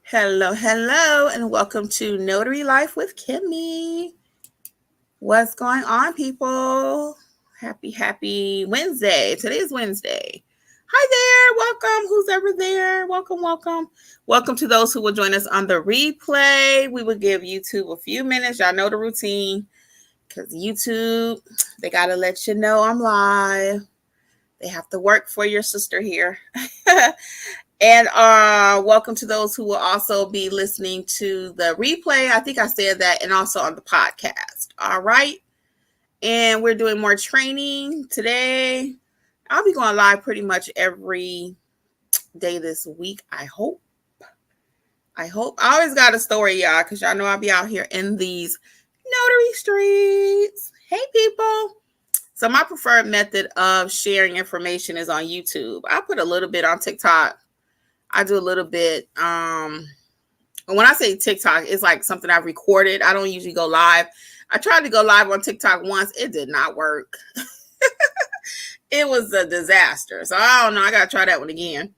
Hello, hello, and welcome to Notary Life with Kimmy. What's going on, people? Happy Wednesday. Today is Wednesday. Hi there. Welcome. Who's ever there? Welcome. Welcome to those who will join us on the replay. We will give YouTube a few minutes. Y'all know the routine because YouTube, they got to let you know I'm live. They have to work for your sister here. And welcome to those who will also be listening to the replay. I think I said that, and also on the podcast. All right. And we're doing more training today. I'll be going live pretty much every day this week. I hope. I always got a story, y'all, because y'all know I'll be out here in these notary streets. Hey, people. So my preferred method of sharing information is on YouTube. I put a little bit on TikTok. I do a little bit. When I say TikTok, it's like something I've recorded. I don't usually go live. I tried to go live on TikTok once. It did not work. It was a disaster. So I don't know. I got to try that one again.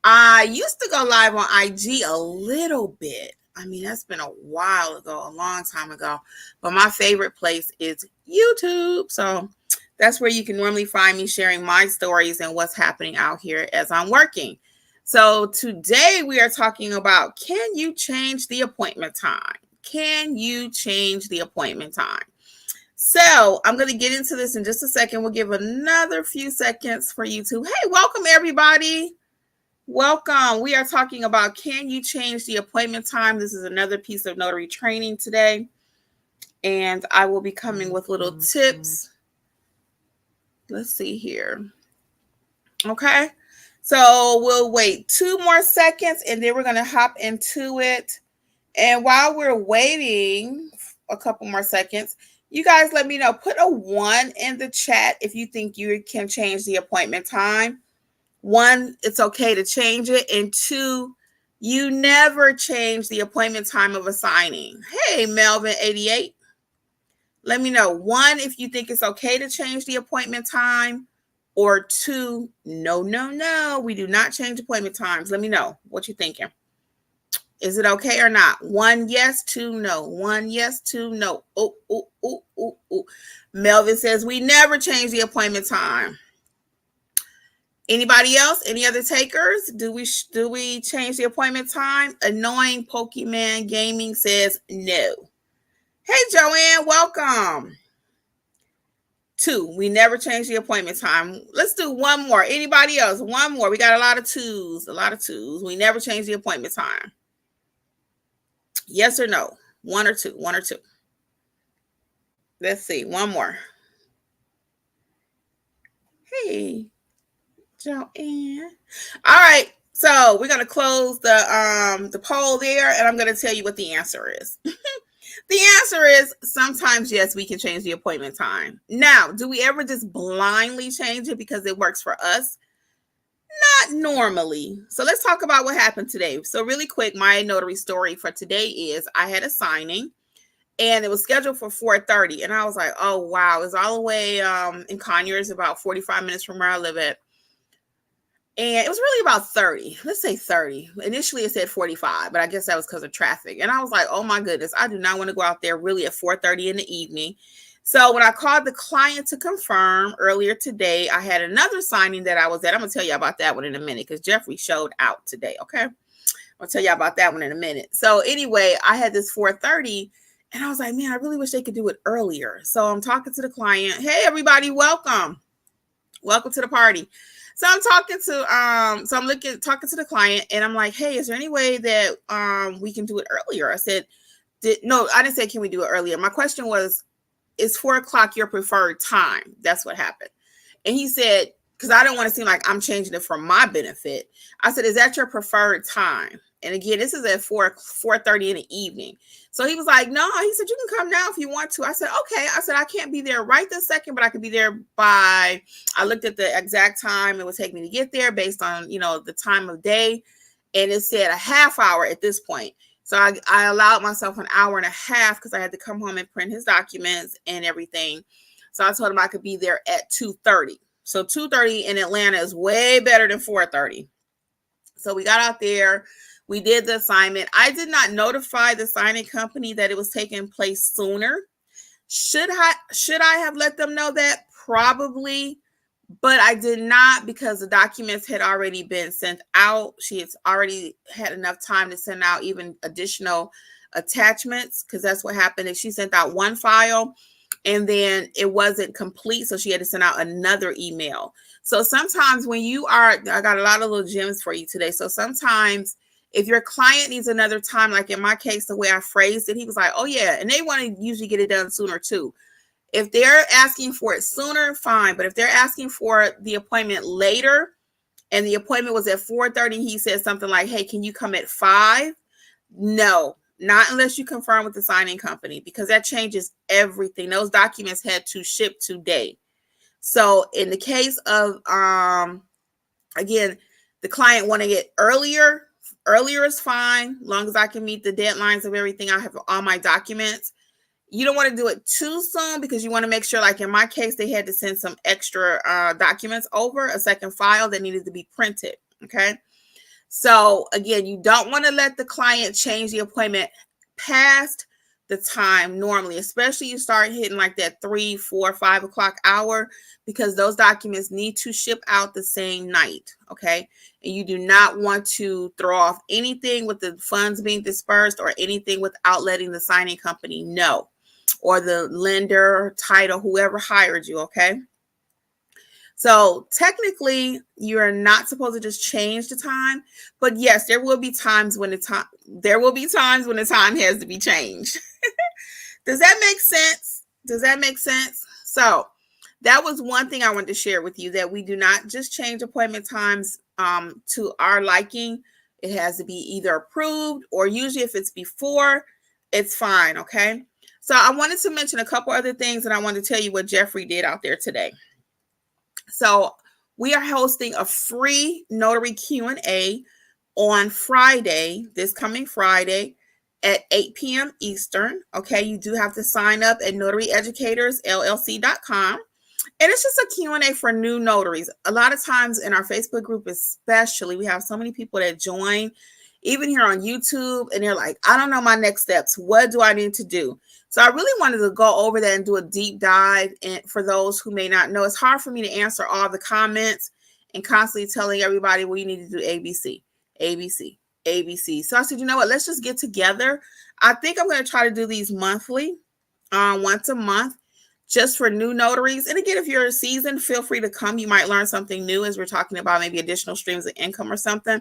I used to go live on IG a little bit. I mean, that's been a while ago, a long time ago. But my favorite place is YouTube. So that's where you can normally find me sharing my stories and what's happening out here as I'm working. So today we are talking about, can you change the appointment time? Can you change the appointment time? So I'm going to get into this in just a second. We'll give another few seconds for YouTube. Hey, welcome everybody. Welcome. We are talking about, can you change the appointment time? This is another piece of notary training today. And I will be coming with little tips. Let's see here. Okay. So we'll wait 2 more seconds and then we're going to hop into it. And while we're waiting a couple more seconds, you guys let me know. Put a 1 in the chat if you think you can change the appointment time. 1, it's okay to change it. And 2, you never change the appointment time of a signing. Hey, Melvin88. Let me know. 1, if you think it's okay to change the appointment time. Or 2, no, we do not change appointment times. Let me know what you're thinking. Is it okay or not? 1 yes, 2 no. 1 yes, 2 no. Oh. Melvin says we never change the appointment time. Anybody else? Any other takers? Do we change the appointment time? Annoying Pokemon Gaming says no. Hey, Joanne, welcome. 2, we never change the appointment time. Let's do 1 more. Anybody else? 1 more. We got a lot of 2s. We never change the appointment time. Yes or no? 1 or 2. 1 or 2. Let's see. 1 more. Hey, Joanne. All right. So we're going to close the poll there, and I'm going to tell you what the answer is. The answer is sometimes, yes, we can change the appointment time. Now, do we ever just blindly change it because it works for us? Not normally. So let's talk about what happened today. So really quick, my notary story for today is I had a signing and it was scheduled for 4:30. And I was like, oh, wow. It's all the way in Conyers, about 45 minutes from where I live at. And it was really about 30. Let's say 30. Initially, it said 45, but I guess that was because of traffic. And I was like, oh, my goodness, I do not want to go out there really at 4:30 in the evening. So when I called the client to confirm earlier today, I had another signing that I was at. I'm going to tell you about that one in a minute because Jeffrey showed out today, okay? I'll tell you about that one in a minute. So anyway, I had this 4:30, and I was like, man, I really wish they could do it earlier. So I'm talking to the client. Hey, everybody, welcome. Welcome to the party. So I'm talking to talking to the client, and I'm like, hey, is there any way that we can do it earlier? I said, no, I didn't say, can we do it earlier? My question was, is 4:00 your preferred time? That's what happened. And he said, because I don't want to seem like I'm changing it for my benefit. I said, is that your preferred time? And again, this is at 4:30 in the evening. So he was like, no, he said, you can come now if you want to. I said, okay. I said, I can't be there right this second, but I could be there by, I looked at the exact time it would take me to get there based on, the time of day. And it said a half hour at this point. So I allowed myself an hour and a half because I had to come home and print his documents and everything. So I told him I could be there at 2:30. So 2:30 in Atlanta is way better than 4:30. So we got out there. We did the assignment. I did not notify the signing company that it was taking place sooner. Should I have let them know that? Probably, but I did not, because the documents had already been sent out. She has already had enough time to send out even additional attachments, because that's what happened. Is she sent out one file and then it wasn't complete, so she had to send out another email. So sometimes when you are, I got a lot of little gems for you today. So sometimes if your client needs another time, like in my case, the way I phrased it, he was like, oh yeah, and they want to usually get it done sooner too. If they're asking for it sooner, fine. But if they're asking for the appointment later, and the appointment was at 4:30, he said something like, hey, can you come at 5? No, not unless you confirm with the signing company, because that changes everything. Those documents had to ship today. So in the case of, again, the client wanting it earlier is fine. Long as I can meet the deadlines of everything, I have all my documents. You don't want to do it too soon, because you want to make sure, like in my case, they had to send some extra documents over, a second file that needed to be printed. Okay. So again, you don't want to let the client change the appointment past the time normally, especially you start hitting like that 3, 4, 5 o'clock hour, because those documents need to ship out the same night. Okay. And you do not want to throw off anything with the funds being dispersed, or anything without letting the signing company know, or the lender, title, whoever hired you. Okay. So technically, you're not supposed to just change the time, but yes, there will be times when the time has to be changed. Does that make sense? Does that make sense? So that was one thing I wanted to share with you, that we do not just change appointment times to our liking. It has to be either approved, or usually if it's before, it's fine. Okay. So I wanted to mention a couple other things, and I wanted to tell you what Jeffrey did out there today. So we are hosting a free notary Q&A on Friday, this coming Friday at 8 p.m. Eastern. Okay, you do have to sign up at notaryeducatorsllc.com. And it's just a Q&A for new notaries. A lot of times in our Facebook group especially, we have so many people that join, even here on YouTube, and they're like, I don't know my next steps. What do I need to do? So I really wanted to go over that and do a deep dive. And for those who may not know, it's hard for me to answer all the comments and constantly telling everybody, well, you need to do ABC, ABC, ABC. So I said, you know what, let's just get together. I think I'm going to try to do these monthly, once a month, just for new notaries. And again, if you're a seasoned, feel free to come. You might learn something new, as we're talking about maybe additional streams of income or something.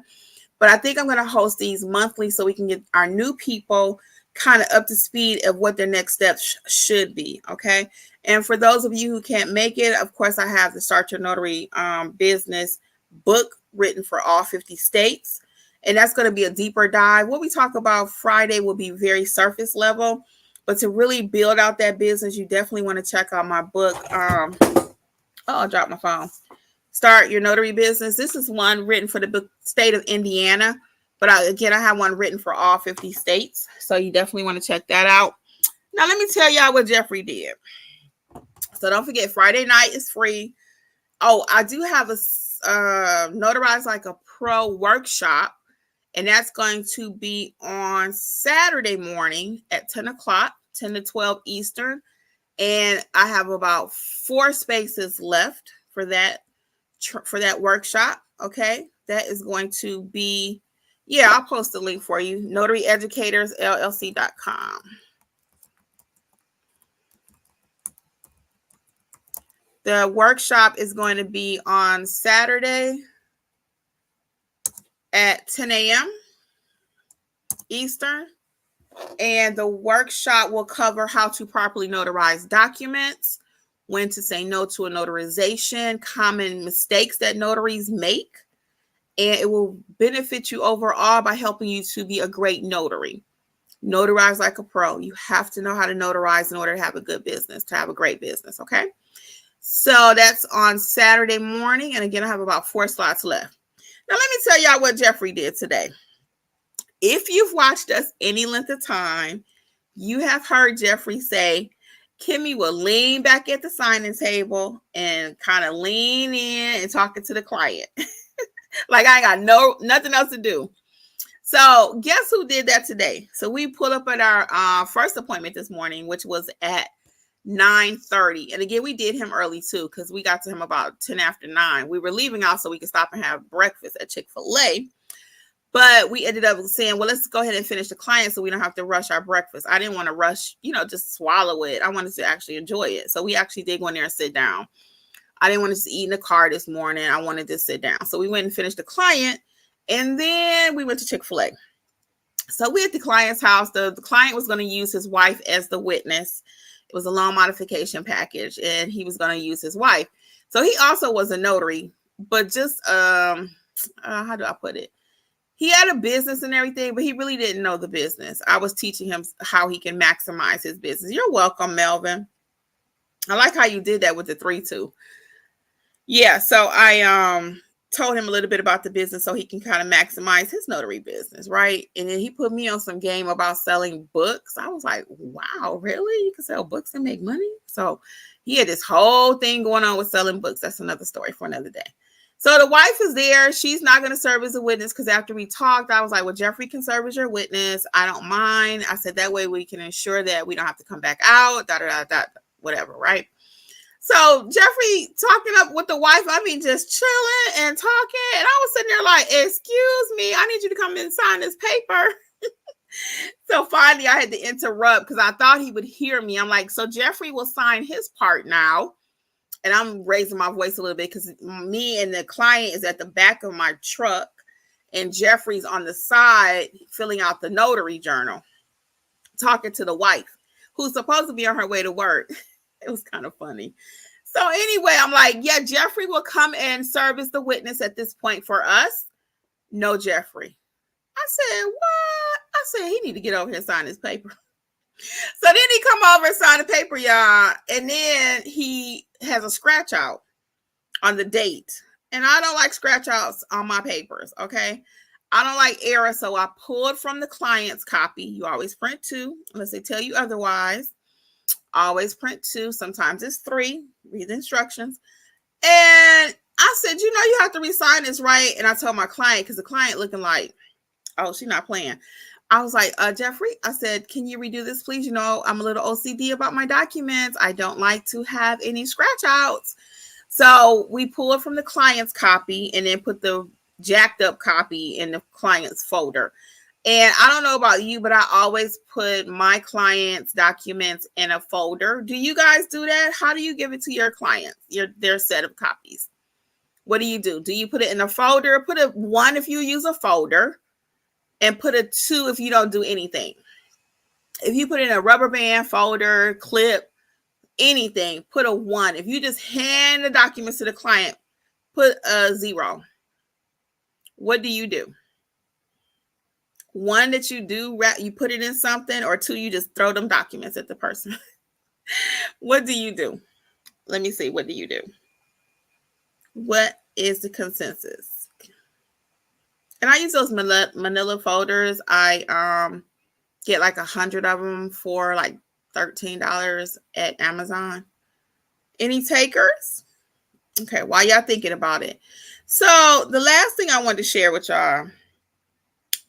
But I think I'm going to host these monthly so we can get our new people kind of up to speed of what their next steps should be. Okay. And for those of you who can't make it, of course, I have the Start Your Notary Business book written for all 50 states. And that's going to be a deeper dive. What we talk about Friday will be very surface level. But to really build out that business, you definitely want to check out my book. Oh, I dropped my phone. Start Your Notary Business. This is one written for the state of Indiana. But I have one written for all 50 states. So you definitely want to check that out. Now, let me tell y'all what Jeffrey did. So don't forget, Friday night is free. Oh, I do have a Notarize Like a Pro workshop. And that's going to be on Saturday morning at 10 o'clock, 10 to 12 Eastern. And I have about 4 spaces left for that workshop. Okay. That is going to be, I'll post the link for you. NotaryEducatorsLLC.com. The workshop is going to be on Saturday at 10 a.m. Eastern. And the workshop will cover how to properly notarize documents, when to say no to a notarization, common mistakes that notaries make. And it will benefit you overall by helping you to be a great notary. Notarize like a pro. You have to know how to notarize in order to have a good business, to have a great business. Okay. So that's on Saturday morning. And again, I have about 4 slots left. Now, let me tell y'all what Jeffrey did today. If you've watched us any length of time, you have heard Jeffrey say, Kimmy will lean back at the signing table and kind of lean in and talking to the client. Like I ain't got nothing else to do. So guess who did that today? So we pulled up at our first appointment this morning, which was at 9:30. And again, we did him early too, because we got to him about 10 after 9. We were leaving out so we could stop and have breakfast at Chick-fil-A. But we ended up saying, well, let's go ahead and finish the client so we don't have to rush our breakfast. I didn't want to rush, just swallow it. I wanted to actually enjoy it. So we actually did go in there and sit down. I didn't want to just eat in the car this morning. I wanted to sit down. So we went and finished the client. And then we went to Chick-fil-A. So we at the client's house. The client was going to use his wife as the witness. It was a loan modification package, and he was going to use his wife. So he also was a notary, but just, how do I put it? He had a business and everything, but he really didn't know the business. I was teaching him how he can maximize his business. You're welcome, Melvin. I like how you did that with the 3-2. Yeah, so I told him a little bit about the business so he can kind of maximize his notary business, right? And then he put me on some game about selling books. I was like, wow, really? You can sell books and make money? So he had this whole thing going on with selling books. That's another story for another day. So the wife is there. She's not going to serve as a witness because after we talked, I was like, well, Jeffrey can serve as your witness. I don't mind. I said that way we can ensure that we don't have to come back out, whatever, right? So Jeffrey talking up with the wife, just chilling and talking. And I was sitting there like, excuse me, I need you to come in and sign this paper. So finally I had to interrupt because I thought he would hear me. I'm like, so Jeffrey will sign his part now. And I'm raising my voice a little bit because me and the client is at the back of my truck and Jeffrey's on the side filling out the notary journal, talking to the wife who's supposed to be on her way to work. It was kind of funny. So anyway, I'm like, yeah, Jeffrey will come and serve as the witness at this point for us. No, Jeffrey. I said, what? I said, he need to get over here and sign his paper. So then he come over and sign the paper, y'all. And then he has a scratch out on the date. And I don't like scratch outs on my papers, okay? I don't like error. So I pulled from the client's copy. You always print 2 unless they tell you otherwise. Always print 2. Sometimes it's 3. Read the instructions. And I said, you have to re-sign this, right? And I told my client, because the client looking like, oh, she's not playing. I was like, Jeffrey, I said, can you redo this, please? I'm a little OCD about my documents. I don't like to have any scratch outs. So we pulled from the client's copy and then put the jacked up copy in the client's folder. And I don't know about you, but I always put my clients' documents in a folder. Do you guys do that? How do you give it to your clients, their set of copies? What do you do? Do you put it in a folder? Put a 1 if you use a folder and put a 2 if you don't do anything. If you put it in a rubber band, folder, clip, anything, put a 1. If you just hand the documents to the client, put a 0. What do you do? 1 that you do, you put it in something, or 2, you just throw them documents at the person. What do you do? Let me see. What do you do? What is the consensus? And I use those manila folders. I get like 100 of them for like $13 at Amazon. Any takers? Okay, while y'all thinking about it. So the last thing I wanted to share with y'all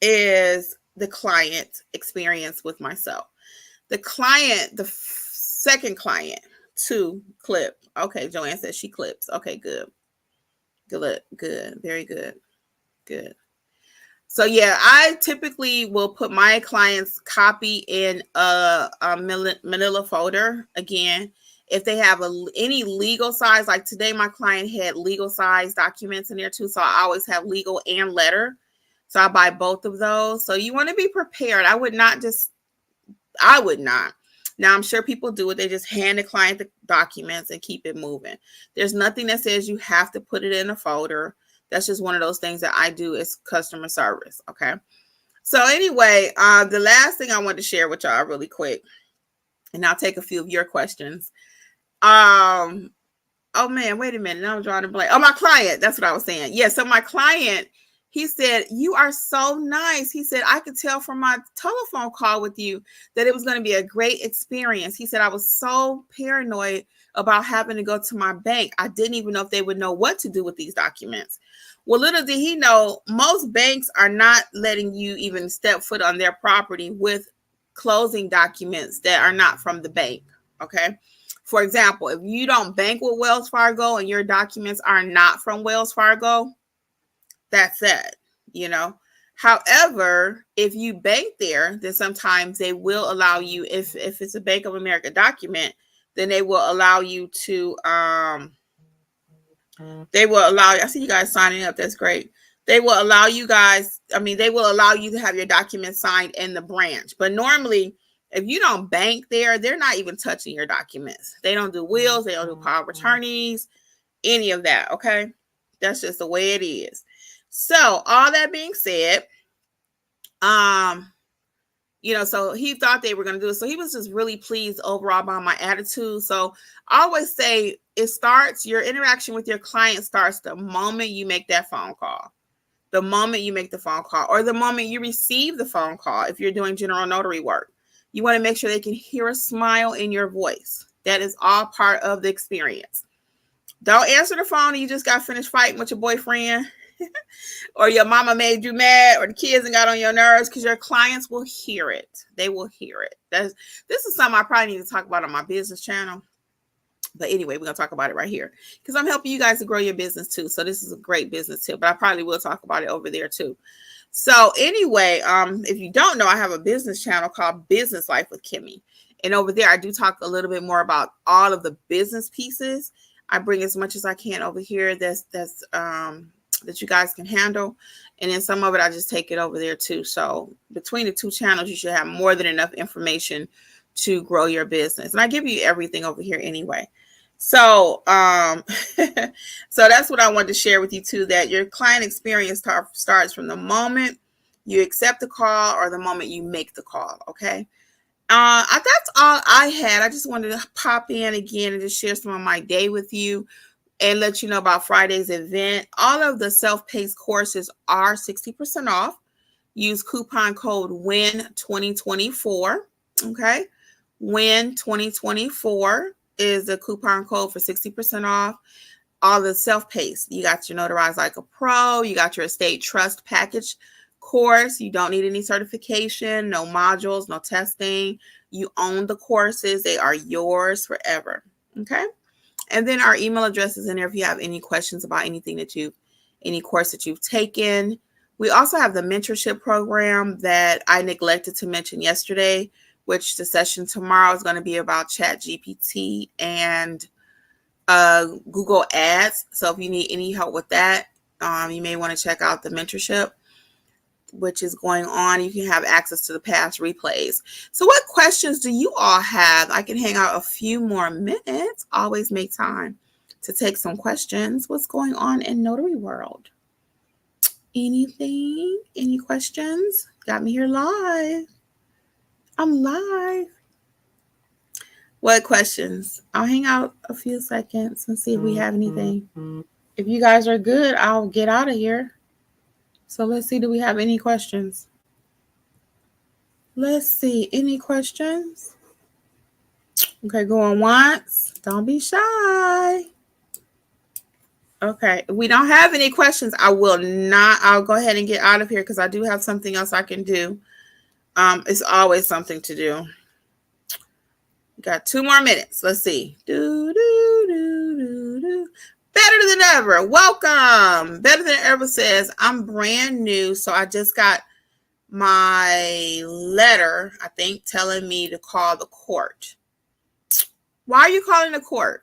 is the client experience with myself. The client, the second client, 2 clip. Okay, Joanne says she clips. Okay, good. Good. Very good. Good. So yeah, I typically will put my client's copy in a manila folder. Again, if they have any legal size, like today, my client had legal size documents in there too. So I always have legal and letter. So I buy both of those. So you want to be prepared. I would not. Now I'm sure people do it. They just hand the client the documents and keep it moving. There's nothing that says you have to put it in a folder. That's just one of those things that I do as customer service. Okay. So anyway, the last thing I want to share with y'all really quick, and I'll take a few of your questions. Oh man, wait a minute. Now I'm drawing a blank. Oh, my client. That's what I was saying. Yeah. So my client He said, "You are so nice." He said, "I could tell from my telephone call with you that it was going to be a great experience." He said, "I was so paranoid about having to go to my bank. I didn't even know if they would know what to do with these documents." Well, little did he know, most banks are not letting you even step foot on their property with closing documents that are not from the bank. Okay. For example, if you don't bank with Wells Fargo and your documents are not from Wells Fargo, that's it, you know. However, if you bank there, then sometimes they will allow you, if it's a Bank of America document, then they will allow you to they will allow, I see you guys signing up, that's great. They will allow you guys, they will allow you to have your documents signed in the branch. But normally, if you don't bank there, they're not even touching your documents. They don't do wills, they don't do power of attorneys, any of that, okay? That's just the way it is. So all that being said, so he thought they were going to do it. So he was just really pleased overall by my attitude. So I always say your interaction with your client starts the moment you make that phone call. The moment you make the phone call, or the moment you receive the phone call. If you're doing general notary work, you want to make sure they can hear a smile in your voice. That is all part of the experience. Don't answer the phone and you just got finished fighting with your boyfriend or your mama made you mad or the kids and got on your nerves, because your clients will hear it. They will hear it. This is something I probably need to talk about on my business channel. But anyway, we're going to talk about it right here because I'm helping you guys to grow your business too. So this is a great business tip, but I probably will talk about it over there too. So anyway, if you don't know, I have a business channel called Business Life with Kimmy. And over there, I do talk a little bit more about all of the business pieces. I bring as much as I can over here that you guys can handle. And then some of it, I just take it over there too. So between the two channels, you should have more than enough information to grow your business. And I give you everything over here anyway. So, so that's what I wanted to share with you too, that your client experience starts from the moment you accept the call or the moment you make the call. Okay. That's all I had. I just wanted to pop in again and just share some of my day with you and let you know about Friday's event. All of the self-paced courses are 60% off. Use coupon code WIN2024. Okay. WIN2024 is the coupon code for 60% off. All the self-paced. You got your Notarize Like a Pro. You got your Estate Trust Package course. You don't need any certification, no modules, no testing. You own the courses. They are yours forever. Okay. And then our email address is in there if you have any questions about anything any course that you've taken. We also have the mentorship program that I neglected to mention yesterday, which the session tomorrow is going to be about ChatGPT and Google Ads. So if you need any help with that, you may want to check out the mentorship, which is going on. You can have access to the past replays. So what questions do you all have? I can hang out a few more minutes. Always make time to take some questions. What's going on in notary world? Anything? Any questions? Got me here live. I'm live. What questions? I'll hang out a few seconds and see if we have anything. If you guys are good, I'll get out of here. So let's see, do we have any questions? Let's see, any questions? Okay, going once. Don't be shy. Okay, if we don't have any questions, I'll go ahead and get out of here because I do have something else I can do. It's always something to do. Got 2 more minutes. Let's see. Better than ever. Welcome. Better than ever says, I'm brand new. So I just got my letter, I think, telling me to call the court. Why are you calling the court?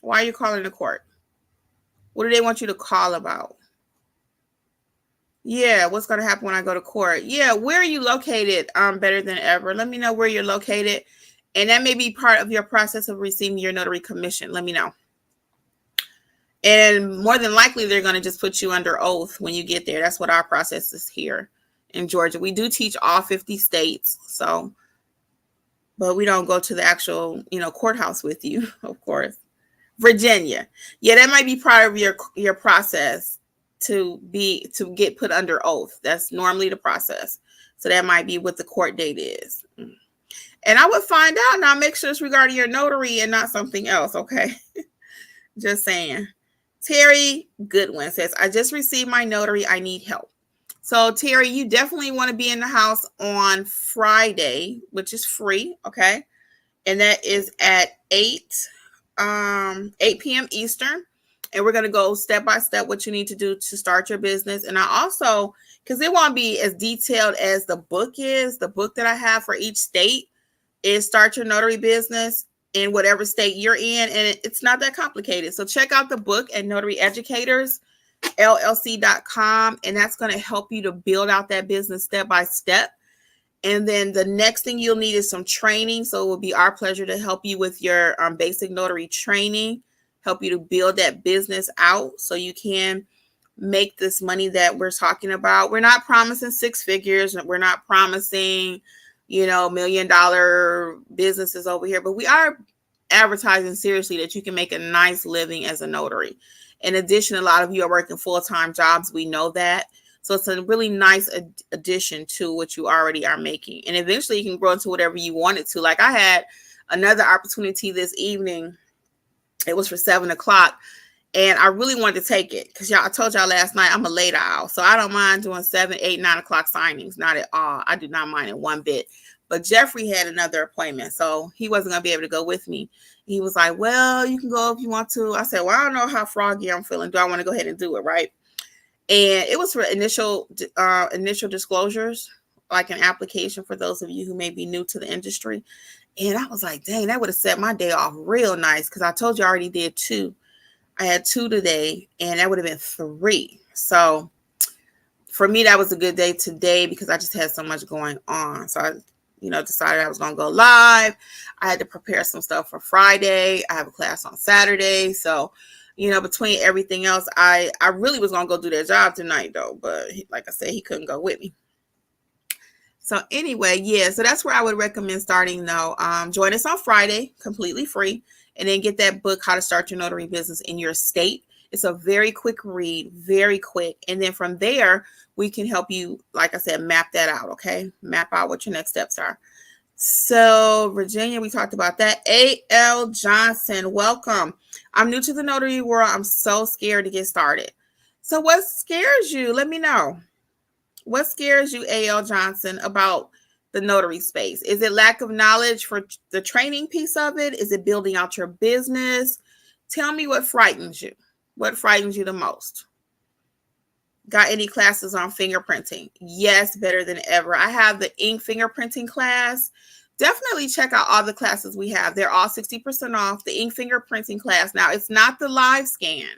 Why are you calling the court? What do they want you to call about? Yeah, what's going to happen when I go to court? Yeah, where are you located? Better than ever. Let me know where you're located. And that may be part of your process of receiving your notary commission. Let me know. And more than likely, they're going to just put you under oath when you get there. That's what our process is here in Georgia. We do teach all 50 states. So, but we don't go to the actual, courthouse with you, of course. Virginia. Yeah, that might be part of your process. to get put under oath. That's normally the process. So that might be what the court date is. And I would find out. Now make sure it's regarding your notary and not something else, okay? Just saying. Terry Goodwin says, I just received my notary. I need help. So Terry, you definitely want to be in the house on Friday, which is free, okay? And that is at 8 p.m. Eastern. And we're going to go step by step what you need to do to start your business. And I also, because it won't be as detailed as the book is, the book that I have for each state is Start Your Notary Business in whatever state you're in. And it's not that complicated. So check out the book at notaryeducatorsllc.com. And that's going to help you to build out that business step by step. And then the next thing you'll need is some training. So it will be our pleasure to help you with your basic notary training, help you to build that business out so you can make this money that we're talking about. We're not promising 6 figures. We're not promising, $1 million businesses over here, but we are advertising seriously that you can make a nice living as a notary. In addition, a lot of you are working full-time jobs. We know that. So it's a really nice addition to what you already are making. And eventually you can grow into whatever you want it to. Like I had another opportunity this evening. It was for 7 o'clock. And I really wanted to take it because I told y'all last night I'm a late owl. So I don't mind doing 7, 8, 9 o'clock signings. Not at all. I do not mind it one bit. But Jeffrey had another appointment. So he wasn't going to be able to go with me. He was like, well, you can go if you want to. I said, well, I don't know how froggy I'm feeling. Do I want to go ahead and do it? Right. And it was for initial disclosures, like an application for those of you who may be new to the industry. And I was like, dang, that would have set my day off real nice because I told you I already did 2. I had 2 today, and that would have been 3. So for me, that was a good day today because I just had so much going on. So I, decided I was going to go live. I had to prepare some stuff for Friday. I have a class on Saturday. So between everything else, I really was going to go do that job tonight, though. But like I said, he couldn't go with me. So anyway, yeah, so that's where I would recommend starting, though. Join us on Friday, completely free, and then get that book, How to Start Your Notary Business in Your State. It's a very quick read, very quick. And then from there, we can help you, like I said, map that out, okay? Map out what your next steps are. So Virginia, we talked about that. A.L. Johnson, welcome. I'm new to the notary world. I'm so scared to get started. So what scares you? Let me know. What scares you, A.L. Johnson, about the notary space? Is it lack of knowledge for the training piece of it? Is it building out your business? Tell me what frightens you. What frightens you the most? Got any classes on fingerprinting? Yes, better than ever. I have the Ink-Fingerprinting class. Definitely check out all the classes we have. They're all 60% off. The Ink-Fingerprinting class. Now, it's not the live scan.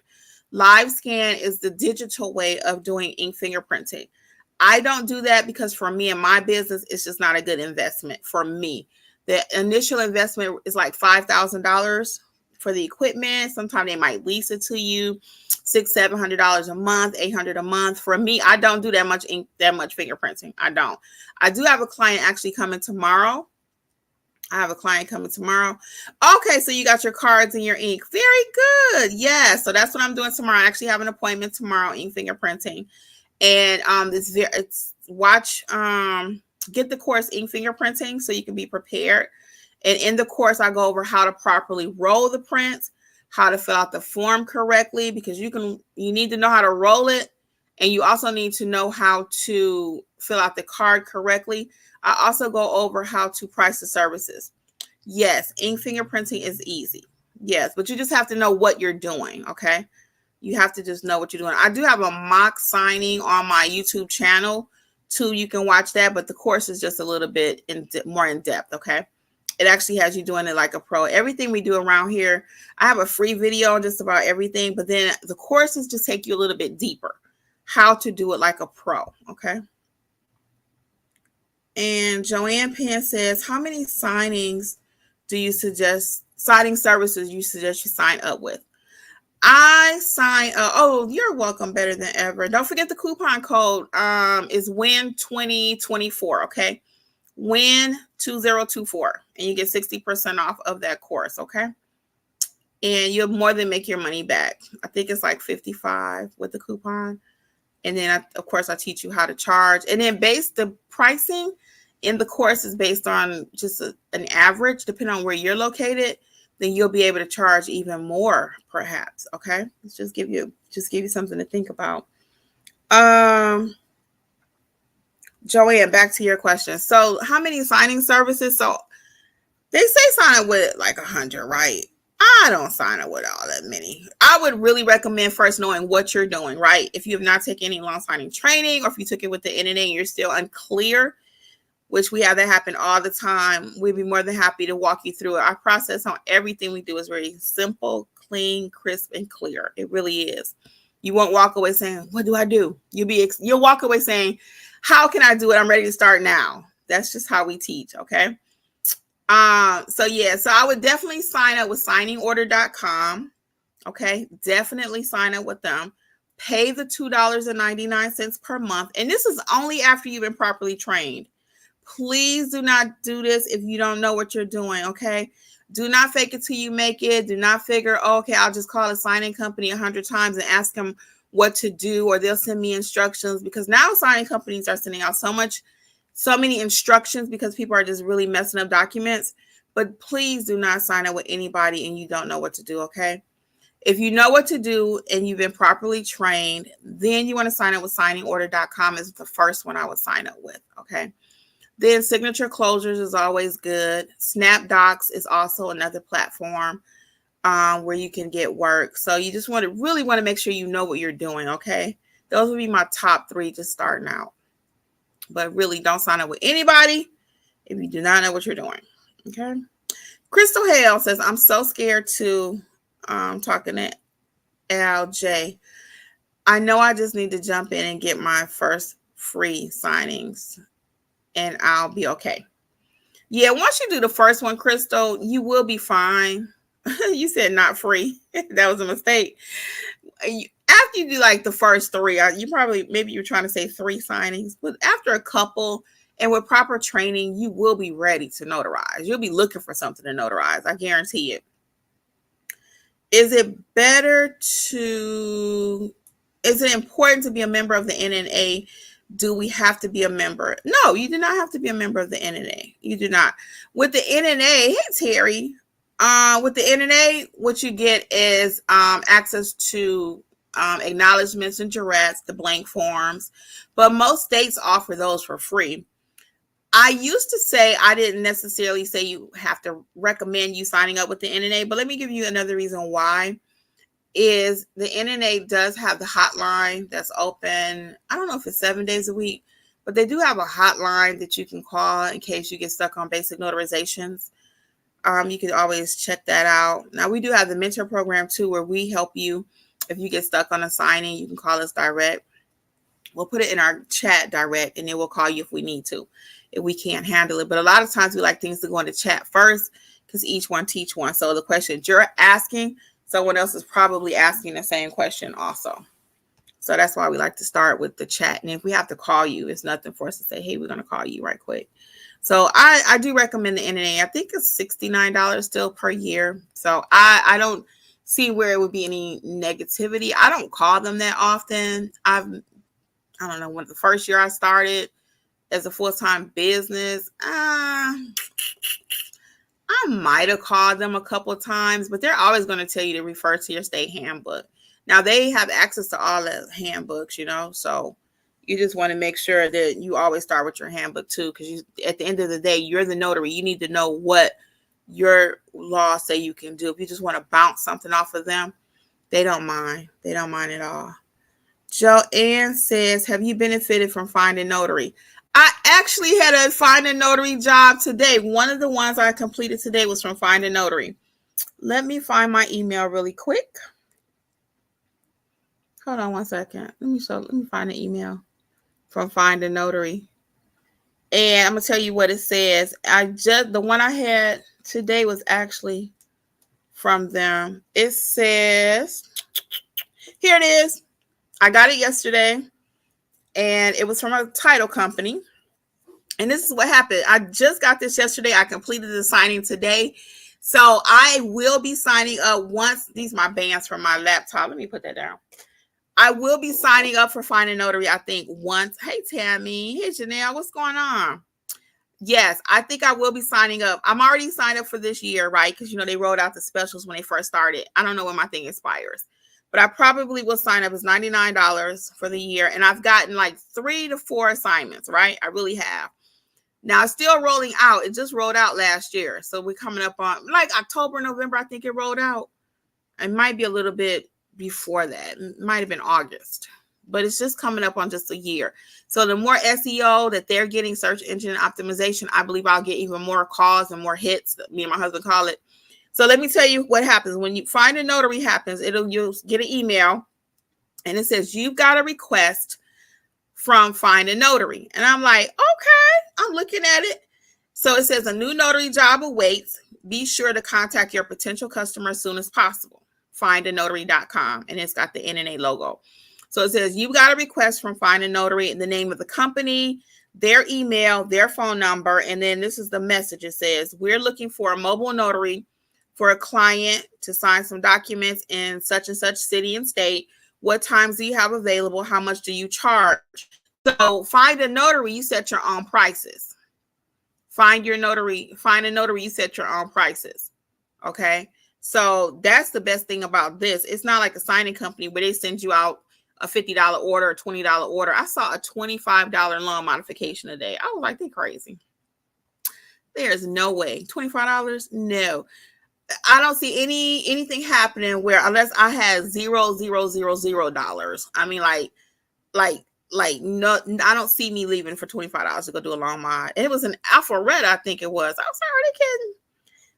Live scan is the digital way of doing ink fingerprinting. I don't do that because for me and my business, it's just not a good investment for me. The initial investment is like $5,000 for the equipment. Sometimes they might lease it to you, $600-700 a month, $800 a month. For me, I don't do that much ink, that much fingerprinting. I don't. I do have a client actually coming tomorrow. Okay, so you got your cards and your ink. Very good. Yeah, so that's what I'm doing tomorrow. I actually have an appointment tomorrow, ink fingerprinting. And get the course Ink Fingerprinting so you can be prepared. And in the course, I go over how to properly roll the prints, how to fill out the form correctly, because you need to know how to roll it. And you also need to know how to fill out the card correctly. I also go over how to price the services. Yes, ink fingerprinting is easy. Yes, but you just have to know what you're doing, okay? You have to just know what you're doing. I do have a mock signing on my YouTube channel too. You can watch that, but the course is just a little bit more in depth, okay? It actually has you doing it like a pro. Everything we do around here, I have a free video on just about everything, but then the courses just take you a little bit deeper. How to do it like a pro, okay? And Joanne Penn says, how many signing services you suggest you sign up with? I sign up. Oh, you're welcome, better than ever. Don't forget the coupon code is WIN2024, okay? WIN2024. And you get 60% off of that course, okay? And you'll more than make your money back. I think it's like $55 with the coupon. And then, of course, I teach you how to charge. And then the pricing in the course is based on just an average, depending on where you're located. Then you'll be able to charge even more, perhaps. Okay, let's just give you something to think about. Joanne, back to your question. So, how many signing services? So, they say sign up with like 100, right? I don't sign up with all that many. I would really recommend first knowing what you're doing, right? If you have not taken any loan signing training, or if you took it with the NNA and you're still unclear, which we have that happen all the time, we'd be more than happy to walk you through it. Our process on everything we do is very simple, clean, crisp, and clear. It really is. You won't walk away saying, what do I do? You'll walk away saying, how can I do it? I'm ready to start now. That's just how we teach, okay? So I would definitely sign up with signingorder.com. Okay, definitely sign up with them. Pay the $2.99 per month. And this is only after you've been properly trained. Please do not do this if you don't know what you're doing, okay? Do not fake it till you make it. Do not figure, okay, I'll just call a signing company 100 times and ask them what to do, or they'll send me instructions, because now signing companies are sending out so many instructions because people are just really messing up documents. But please do not sign up with anybody and you don't know what to do, okay? If you know what to do and you've been properly trained, then you want to sign up with signingorder.com is the first one I would sign up with, okay? Then Signature Closures is always good. SnapDocs is also another platform where you can get work. So you just really want to make sure you know what you're doing, okay? Those would be my top 3 just starting out. But really, don't sign up with anybody if you do not know what you're doing, okay? Crystal Hale says, I'm so scared to talking to LJ. I know I just need to jump in and get my first free signings and I'll be okay. Yeah, once you do the first one, Crystal, you will be fine. You said not free. That was a mistake. After you do like the first 3, maybe you're trying to say 3 signings, but after a couple and with proper training, you will be ready to notarize. You'll be looking for something to notarize. I guarantee it. Is it important to be a member of the NNA? Do we have to be a member? No, you do not have to be a member of the NNA. You do not. With the NNA, hey, Terry, with the NNA, what you get is access to acknowledgments and jurats, the blank forms, but most states offer those for free. I used to say I didn't necessarily say you have to recommend you signing up with the NNA, but let me give you another reason why. Is the NNA does have the hotline that's open. I don't know if it's 7 days a week, but they do have a hotline that you can call in case you get stuck on basic notarizations. You can always check that out. Now, we do have the mentor program too, where we help you if you get stuck on a signing. You can call us direct. We'll put it in our chat direct, and then we'll call you if we need to, if we can't handle it. But a lot of times we like things to go into chat first because each one teach one. So the question you're asking, someone else is probably asking the same question also. So that's why we like to start with the chat. And if we have to call you, it's nothing for us to say, hey, we're going to call you right quick. So I do recommend the NNA. I think it's $69 still per year. So I don't see where it would be any negativity. I don't call them that often. I don't know, when the first year I started as a full-time business, I might have called them a couple of times, but they're always going to tell you to refer to your state handbook. Now, they have access to all the handbooks, so you just want to make sure that you always start with your handbook too, because at the end of the day, you're the notary. You need to know what your laws say you can do. If you just want to bounce something off of them, they don't mind. They don't mind at all. Joanne says, have you benefited from Find a Notary? I actually had a Find a Notary job today. One of the ones I completed today was from Find a Notary. Let me find my email really quick. Hold on one second. Let me find the email from Find a Notary. And I'm going to tell you what it says. The one I had today was actually from them. It says, here it is. I got it yesterday, and it was from a title company. And this is what happened. I just got this yesterday. I completed the signing today. So I will be signing up once. These are my bands from my laptop. Let me put that down. I will be signing up for Find a Notary, I think, once. Hey, Tammy. Hey, Janelle. What's going on? Yes, I think I will be signing up. I'm already signed up for this year, right? Because, they rolled out the specials when they first started. I don't know when my thing expires. But I probably will sign up. It's $99 for the year. And I've gotten like 3 to 4 assignments, right? I really have. Now, it's still rolling out. It just rolled out last year. So we're coming up on like October, November, I think it rolled out. It might be a little bit before that. It might have been August. But it's just coming up on just a year. So the more SEO that they're getting, search engine optimization, I believe I'll get even more calls and more hits. Me and my husband call it. So let me tell you what happens. When you Find a Notary happens, you'll get an email and it says, you've got a request from Find a Notary. And I'm like, okay, I'm looking at it. So it says a new notary job awaits. Be sure to contact your potential customer as soon as possible. findanotary.com. And it's got the NNA logo. So it says, you've got a request from Find a Notary, the name of the company, their email, their phone number. And then this is the message. It says, we're looking for a mobile notary for a client to sign some documents in such and such city and state. What times do you have available? How much do you charge? So Find a Notary, you set your own prices. Find a Notary, you set your own prices. Okay. So that's the best thing about this. It's not like a signing company where they send you out a $50 order, a $20 order. I saw a $25 loan modification a day. I was like, they're crazy. There's no way. $25? No. I don't see anything happening where, unless I had $0,000. I mean, like no, I don't see me leaving for $25 to go do a loan mod. And it was an Alpharetta, I think it was. I was like, are they kidding?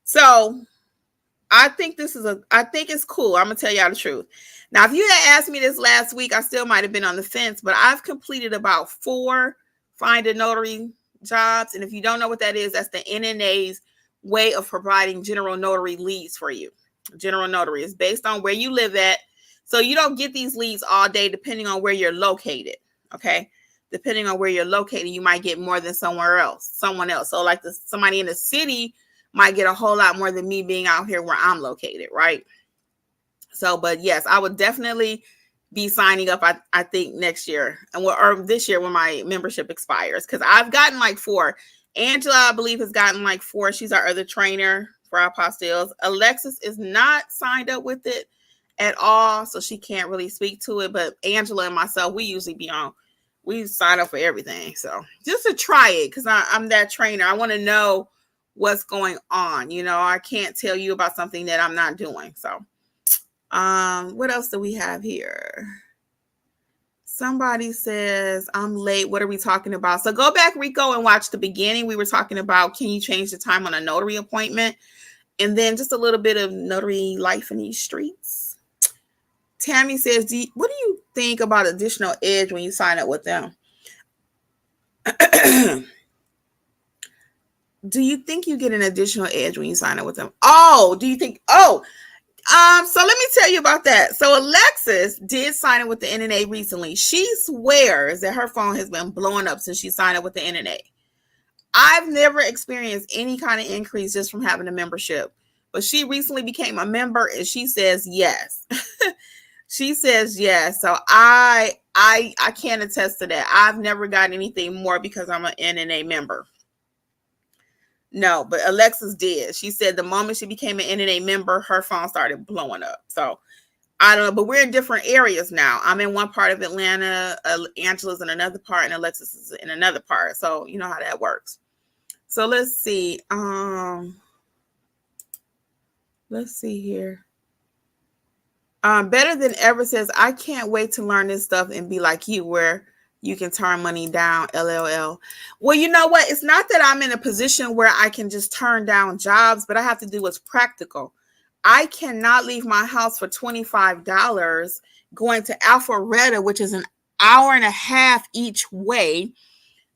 So I think I think it's cool. I'm gonna tell y'all the truth. Now, if you had asked me this last week, I still might have been on the fence, but I've completed about 4 Find a Notary jobs. And if you don't know what that is, that's the NNA's way of providing general notary leads for you. General notary is based on where you live at. So you don't get these leads all day, depending on where you're located. Okay. Depending on where you're located, you might get more than someone else. So like somebody in the city might get a whole lot more than me being out here where I'm located. Right. So, but yes, I would definitely be signing up. I think next year or this year when my membership expires, because I've gotten like 4. Angela, I believe, has gotten like 4. She's our other trainer for our apostilles. Alexis is not signed up with it at all, so she can't really speak to it. But Angela and myself, we sign up for everything. So just to try it, because I'm that trainer. I want to know what's going on. I can't tell you about something that I'm not doing. So what else do we have here? Somebody says, I'm late. What are we talking about? So go back, Rico, and watch the beginning. We were talking about, can you change the time on a notary appointment? And then just a little bit of notary life in these streets. Tammy says, what do you think about additional edge when you sign up with them? Do you think you get an additional edge when you sign up with them? So let me tell you about that. So Alexis did sign up with the NNA recently. She swears that her phone has been blowing up since she signed up with the NNA. I've never experienced any kind of increase just from having a membership, but she recently became a member and she says yes. She says yes. So I can't attest to that. I've never gotten anything more because I'm an NNA member. No, but Alexis did. She said the moment she became an NNA member, her phone started blowing up. So I don't know, but we're in different areas now. I'm in one part of Atlanta, Angela's in another part, and Alexis is in another part. So you know how that works. So let's see. Let's see here. Better Than Ever says, I can't wait to learn this stuff and be like you, where you can turn money down, LLL. Well, you know what? It's not that I'm in a position where I can just turn down jobs, but I have to do what's practical. I cannot leave my house for $25 going to Alpharetta, which is an hour and a half each way.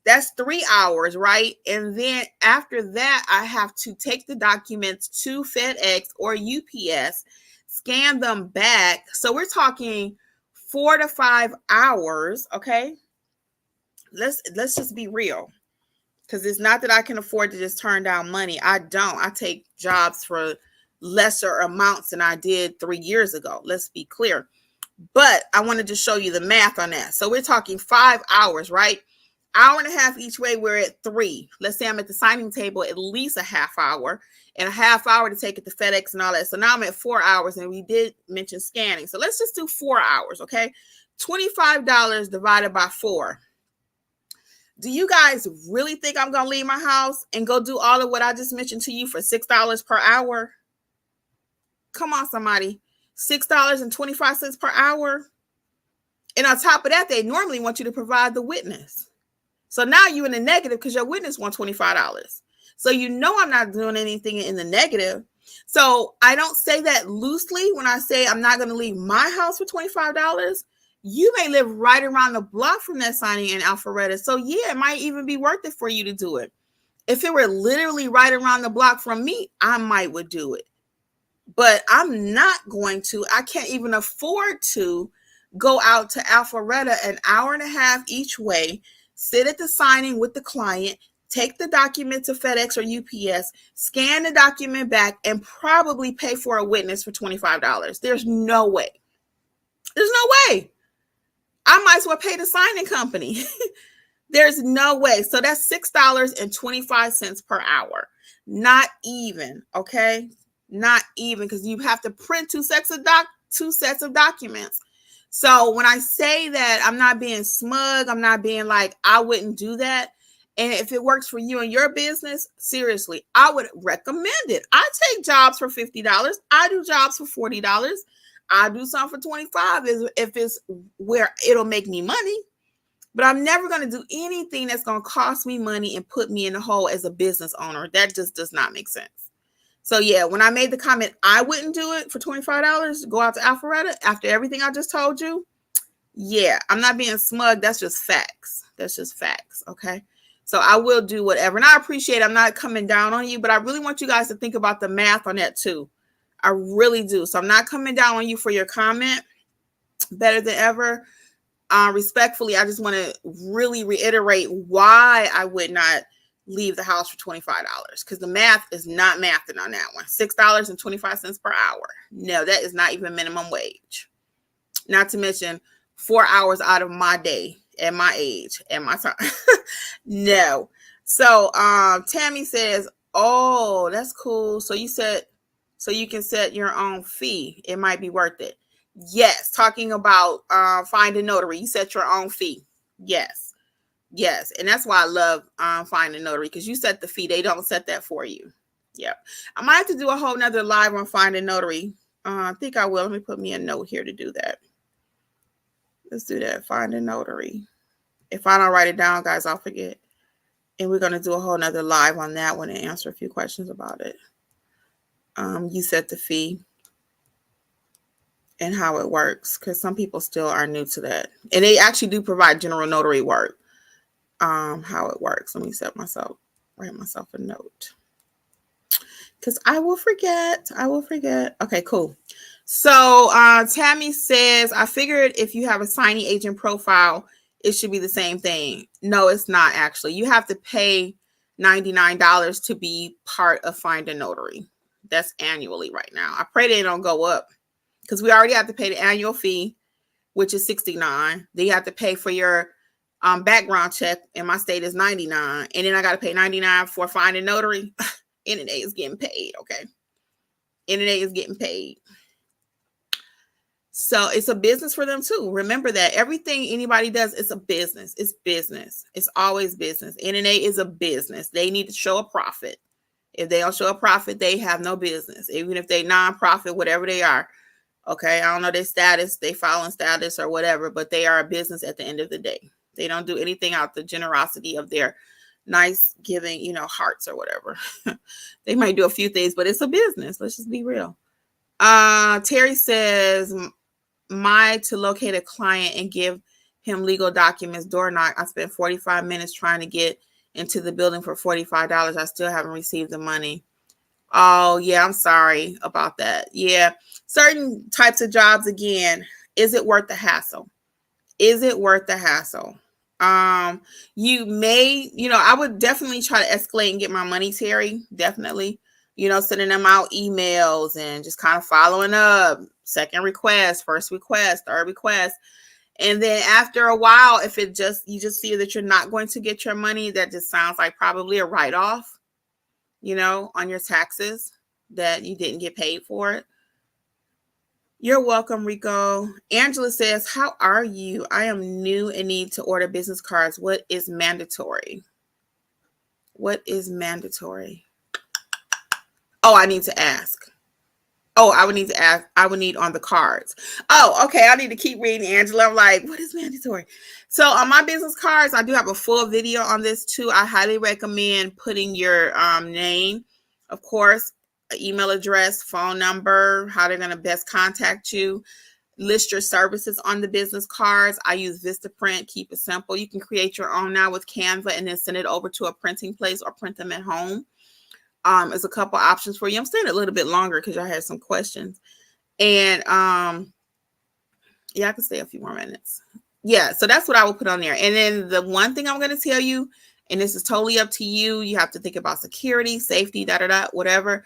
That's 3 hours, right? And then after that, I have to take the documents to FedEx or UPS, scan them back. So we're talking 4 to 5 hours, okay? Let's just be real, because it's not that I can afford to just turn down money. I don't. I take jobs for lesser amounts than I did 3 years ago. Let's be clear. But I wanted to show you the math on that. So we're talking 5 hours, right? Hour and a half each way, we're at 3. Let's say I'm at the signing table at least a half hour, and a half hour to take it to FedEx and all that. So now I'm at 4 hours, and we did mention scanning. So let's just do 4 hours, okay? $25 divided by 4. Do you guys really think I'm going to leave my house and go do all of what I just mentioned to you for $6 per hour? Come on, somebody. $6.25 per hour. And on top of that, they normally want you to provide the witness. So now you're in the negative because your witness wants $25. So you know I'm not doing anything in the negative. So I don't say that loosely when I say I'm not going to leave my house for $25. You may live right around the block from that signing in Alpharetta. So yeah, it might even be worth it for you to do it. If it were literally right around the block from me, I might would do it. But I'm not going to. I can't even afford to go out to Alpharetta an hour and a half each way, sit at the signing with the client, take the document to FedEx or UPS, scan the document back, and probably pay for a witness for $25. There's no way. There's no way. I might as well pay the signing company. There's no way. So that's $6.25 per hour. Not even, okay? Not even, because you have to print two sets of documents. So when I say that, I'm not being smug, I'm not being like, I wouldn't do that. And if it works for you and your business, seriously, I would recommend it. I take jobs for $50. I do jobs for $40. I do some for $25 if it's where it'll make me money. But I'm never going to do anything that's going to cost me money and put me in the hole as a business owner. That just does not make sense. So yeah, when I made the comment, I wouldn't do it for $25 to go out to Alpharetta after everything I just told you. Yeah, I'm not being smug. That's just facts. That's just facts. Okay. So I will do whatever. And I appreciate, I'm not coming down on you, but I really want you guys to think about the math on that too. I really do. So I'm not coming down on you for your comment. Better than ever. Respectfully, I just want to really reiterate why I would not leave the house for $25, because the math is not mathing on that one. $6.25 per hour. No, that is not even minimum wage. Not to mention 4 hours out of my day at my age and my time. No. So Tammy says, oh, that's cool. So you said, so you can set your own fee. It might be worth it. Yes. Talking about Find a Notary. You set your own fee. Yes. Yes. And that's why I love Find a Notary, because you set the fee. They don't set that for you. Yep. I might have to do a whole nother live on Find a Notary. I think I will. Let me put me a note here to do that. Let's do that. Find a Notary. If I don't write it down, guys, I'll forget. And we're going to do a whole nother live on that one and answer a few questions about it. You set the fee and how it works, because some people still are new to that. And they actually do provide general notary work. How it works. Let me write myself a note, because I will forget. Okay, cool. So Tammy says, I figured if you have a signing agent profile, it should be the same thing. No, it's not actually. You have to pay $99 to be part of Find a Notary. That's annually right now. I pray they don't go up, because we already have to pay the annual fee, which is $69. Then you have to pay for your background check. In my state is $99. And then I got to pay $99 for Find a Notary. NNA is getting paid. Okay. NNA is getting paid. So it's a business for them too. Remember that everything anybody does, it's a business. It's business. It's always business. NNA is a business. They need to show a profit. If they don't show a profit, they have no business. Even if they nonprofit, whatever they are. Okay. I don't know their status, they filing status or whatever, but they are a business at the end of the day. They don't do anything out the generosity of their nice giving, hearts or whatever. They might do a few things, but it's a business. Let's just be real. Terry says, to locate a client and give him legal documents, door knock. I spent 45 minutes trying to get into the building for $45. I still haven't received the money. Oh, yeah, I'm sorry about that. Yeah, certain types of jobs, again, is it worth the hassle? Is it worth the hassle? You may, I would definitely try to escalate and get my money, Terry. Definitely, sending them out emails and just kind of following up, second request, first request, third request. And then after a while, if you just see that you're not going to get your money, that just sounds like probably a write-off, on your taxes that you didn't get paid for it. You're welcome, Rico. Angela says, how are you? I am new and need to order business cards. What is mandatory? What is mandatory? Oh, I need to ask. Oh, I would need to ask. I would need on the cards. Oh, okay. I need to keep reading, Angela. I'm like, what is mandatory? So on my business cards, I do have a full video on this too. I highly recommend putting your name, of course, email address, phone number, how they're going to best contact you. List your services on the business cards. I use Vistaprint. Keep it simple. You can create your own now with Canva and then send it over to a printing place or print them at home. There's a couple options for you. I'm staying a little bit longer because I had some questions. And yeah, I can stay a few more minutes. Yeah, so that's what I will put on there. And then the one thing I'm going to tell you, and this is totally up to you, you have to think about security, safety, whatever,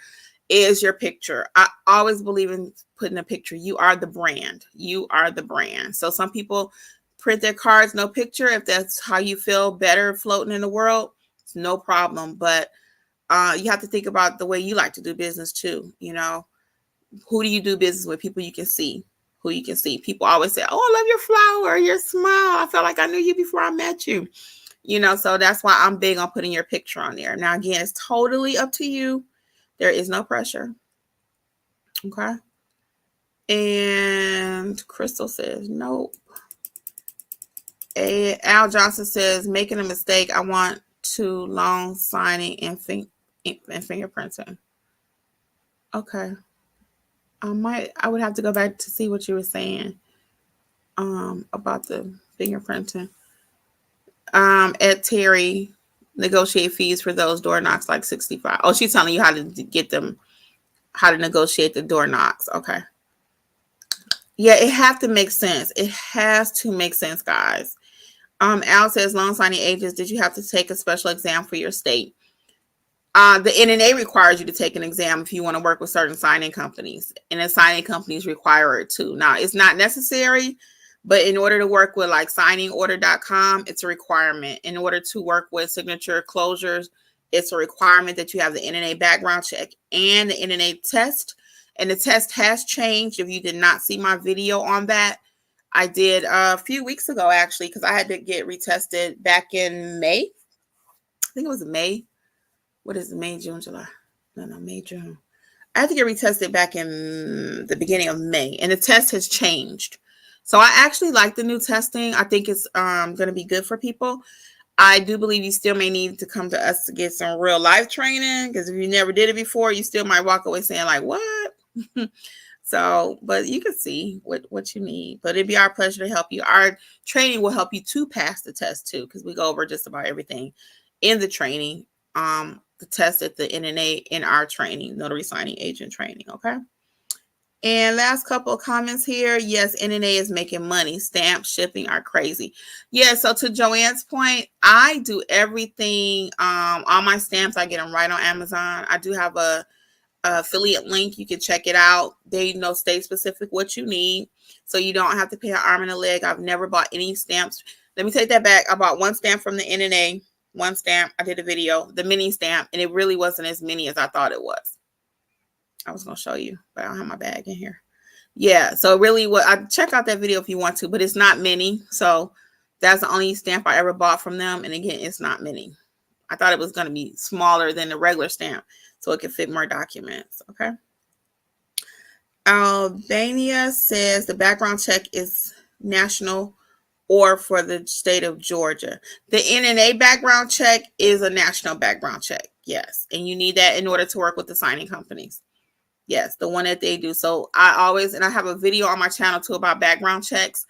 is your picture. I always believe in putting a picture. You are the brand. You are the brand. So some people print their cards, no picture. If that's how you feel better floating in the world, it's no problem. But you have to think about the way you like to do business too. Who do you do business with? People you can see. Who you can see. People always say, oh, I love your flower, your smile. I felt like I knew you before I met you. So that's why I'm big on putting your picture on there. Now, again, it's totally up to you. There is no pressure. Okay. And Crystal says, nope. Al Johnson says, making a mistake. I want to loan signing and fingerprinting. Okay. I would have to go back to see what you were saying about the fingerprinting. Ed Terry, negotiate fees for those door knocks like $65. Oh, she's telling you how to get them, how to negotiate the door knocks. Okay. Yeah, it have to make sense. It has to make sense, guys. Al says, loan signing agents, did you have to take a special exam for your state? The NNA requires you to take an exam if you want to work with certain signing companies, and the signing companies require it too. Now, it's not necessary, but in order to work with like signingorder.com, it's a requirement. In order to work with signature closures, it's a requirement that you have the NNA background check and the NNA test. And the test has changed. If you did not see my video on that, I did a few weeks ago, actually, because I had to get retested back in May. I think it was May. What is it? May, June, July? No, May, June. I had to get retested back in the beginning of May, and the test has changed. So I actually like the new testing. I think it's going to be good for people. I do believe you still may need to come to us to get some real life training, because if you never did it before, you still might walk away saying like, what? So, but you can see what you need. But it'd be our pleasure to help you. Our training will help you to pass the test too, because we go over just about everything in the training. The test at the NNA in our training, notary signing agent training. Okay. And last couple of comments here. Yes, NNA is making money. Stamp shipping are crazy. Yeah. So to Joanne's point, I do everything. All my stamps, I get them right on Amazon. I do have a affiliate link. You can check it out. They stay specific what you need, so you don't have to pay an arm and a leg. I've never bought any stamps. Let me take that back. I bought one stamp from the NNA. One stamp. I did a video, the mini stamp, and it really wasn't as mini as I thought it was. I was going to show you, but I don't have my bag in here. Yeah, so really check out that video if you want to, but it's not mini. So that's the only stamp I ever bought from them. And again, it's not mini. I thought it was going to be smaller than the regular stamp so it could fit more documents. Okay. Albania says the background check is national or for the state of Georgia. The NNA background check is a national background check. Yes. And you need that in order to work with the signing companies. Yes, the one that they do. So I have a video on my channel too about background checks.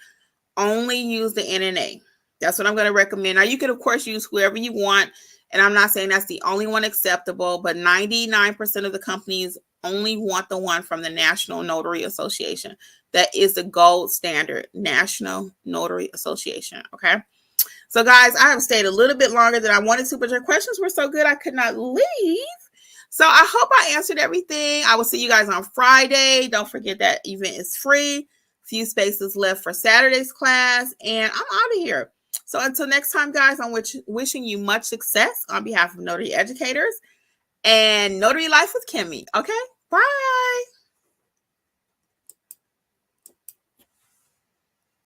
Only use the NNA. That's what I'm going to recommend. Now, you can, of course, use whoever you want. And I'm not saying that's the only one acceptable, but 99% of the companies only want the one from the National Notary Association. That is the gold standard, National Notary Association. Okay. So, guys, I have stayed a little bit longer than I wanted to, but your questions were so good I could not leave. So I hope I answered everything. I will see you guys on Friday. Don't forget that event is free. Few spaces left for Saturday's class, and I'm out of here. So until next time, guys, I'm wishing you much success on behalf of notary educators and Notary Life with Kimmy. Okay, bye.